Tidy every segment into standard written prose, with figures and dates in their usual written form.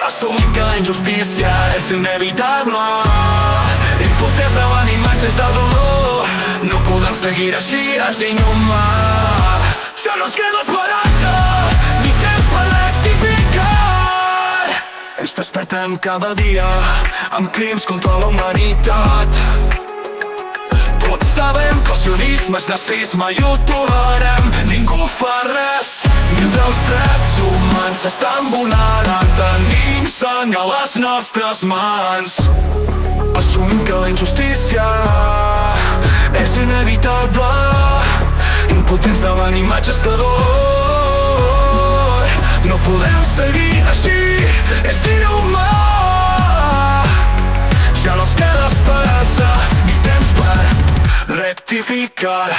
Assumim que la injustícia és inevitable. Impotents davant imatges de dolor, no podem seguir així, és inhumà. Ja no ens queda esperança, ni temps per rectificar. Ens despertem cada dia amb crims contra la humanitat. Tots sabem que el sionisme és nazisme i ho tolerem. Ningú fa res mentre els drets humans s'estan vulnerant. Tenim sang a les nostres mans. Assumim que la injustícia és inevitable. Impotents davant imatges de dolor, no podem seguir així, és inhumà. Ja no ens queda esperança, ni temps per rectificar.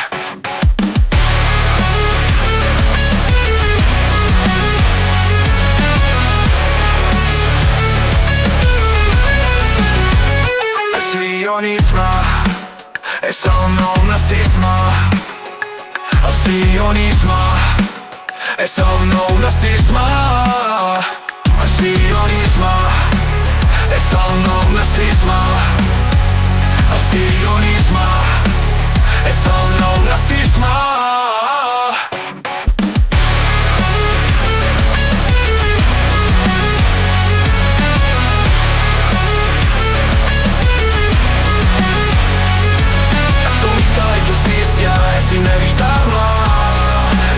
El sionisme és el nou nazisme. El sionisme és el nou nazisme. El sionisme és el nou nazisme. El sionisme és el nou nazisme. Assumim que la injustícia és inevitable.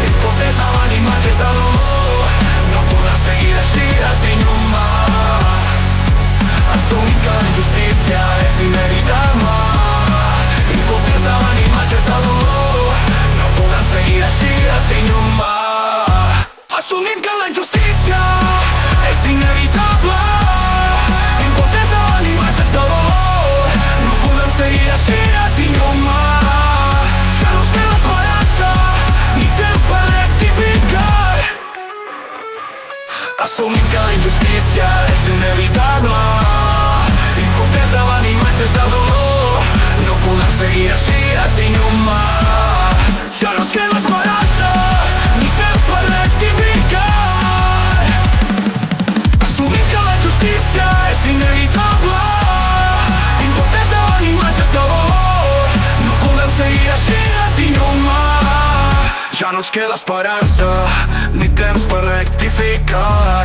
Impotents davant imatges de dolor, no podem seguir així, és inhumà. Assumim que la injustícia és inevitable. Impotents davant imatges de dolor, no podem seguir així, és inhumà. Assumim que la injustícia és inevitable. Impotents davant imatges de dolor, no podem seguir així, és inhumà. Ja no ens queda esperança, ni temps per rectificar. Assumim que la injustícia és inevitable. Impotents davant imatges de dolor, no podem seguir així, és inhumà. Ja no ens queda esperança, ni temps per rectificar. Assumim que la justícia és inevitable. Impotents davant imatges de dolor, no podem seguir així, és inhumà. Ja no ens queda esperança, ni temps per rectificar.